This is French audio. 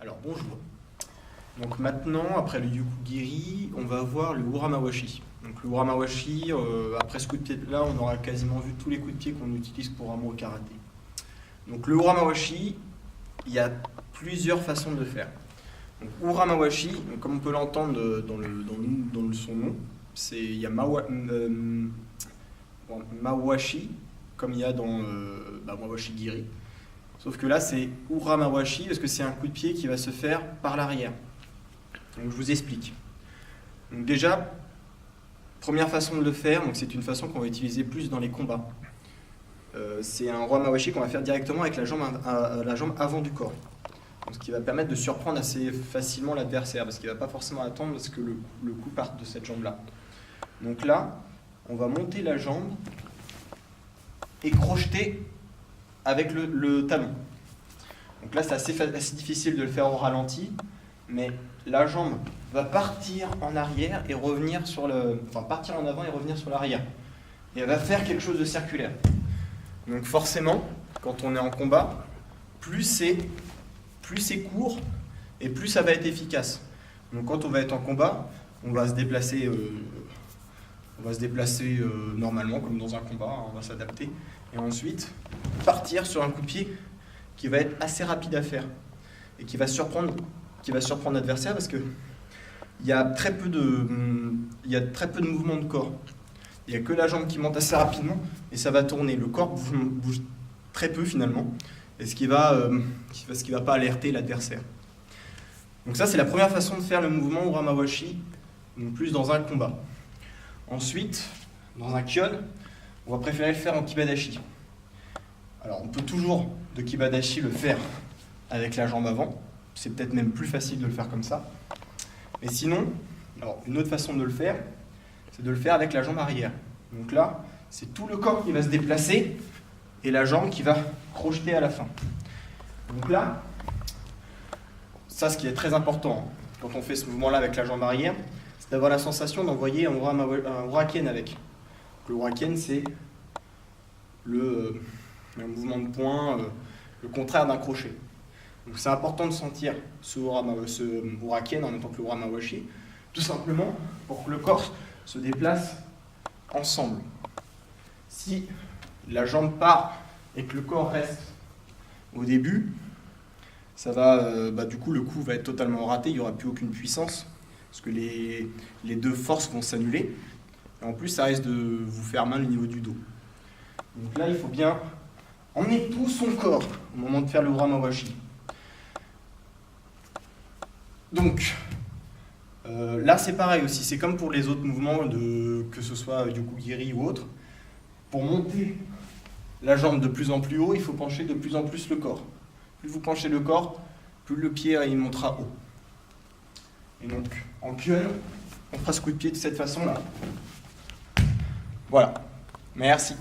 Alors bonjour. Donc maintenant, après le Yukugiri, on va voir le Uramawashi. Donc le Uramawashi, après ce coup de pied-là, on aura quasiment vu tous les coups de pied qu'on utilise pour Amo Karaté. Donc le Uramawashi, il y a plusieurs façons de le faire. Donc Uramawashi, donc, comme on peut l'entendre dans son nom, il y a Mawashi, comme il y a dans Mawashi Giri. Sauf que là, c'est Uramawashi parce que c'est un coup de pied qui va se faire par l'arrière. Donc je vous explique. Donc déjà, première façon de le faire, donc c'est une façon qu'on va utiliser plus dans les combats. C'est un Uramawashi qu'on va faire directement avec la jambe avant du corps. Donc, ce qui va permettre de surprendre assez facilement l'adversaire parce qu'il ne va pas forcément attendre à ce que le coup parte de cette jambe-là. Donc là, on va monter la jambe et crocheter avec le talon. Donc là, c'est assez difficile de le faire au ralenti, mais la jambe va partir en arrière et revenir partir en avant et revenir sur l'arrière. Et elle va faire quelque chose de circulaire. Donc forcément, quand on est en combat, plus c'est court et plus ça va être efficace. Donc quand on va être en combat, on va se déplacer normalement comme dans un combat, hein, on va s'adapter et ensuite partir sur un coup de pied qui va être assez rapide à faire et qui va surprendre l'adversaire parce que il y a très peu de mouvements de corps. Il n'y a que la jambe qui monte assez rapidement et ça va tourner. Le corps bouge très peu finalement, et ce qui va pas alerter l'adversaire. Donc ça, c'est la première façon de faire le mouvement Uramawashi, donc plus dans un combat. Ensuite, dans un kyōn, on va préférer le faire en kibadashi. Alors on peut toujours de kibadashi le faire avec la jambe avant, c'est peut-être même plus facile de le faire comme ça. Mais sinon, alors une autre façon de le faire, c'est de le faire avec la jambe arrière. Donc là, c'est tout le corps qui va se déplacer et la jambe qui va crocheter à la fin. Donc là, ça ce qui est très important quand on fait ce mouvement-là avec la jambe arrière, c'est d'avoir la sensation d'envoyer un uraken avec. Le uraken, c'est un mouvement de poing, le contraire d'un crochet. Donc c'est important de sentir ce uraken en même temps que le uramawashi, tout simplement pour que le corps se déplace ensemble. Si la jambe part et que le corps reste au début, ça va, du coup le coup va être totalement raté, il n'y aura plus aucune puissance, parce que les deux forces vont s'annuler, et en plus ça risque de vous faire mal au niveau du dos. Donc là il faut bien emmener tout son corps au moment de faire le uramawashi. Donc là c'est pareil aussi, c'est comme pour les autres mouvements, que ce soit Yukugiri ou autre. Pour monter la jambe de plus en plus haut, il faut pencher de plus en plus le corps. Plus vous penchez le corps, plus le pied il montera haut. Et donc en kyōn, on fera ce coup de pied de cette façon-là. Voilà, merci.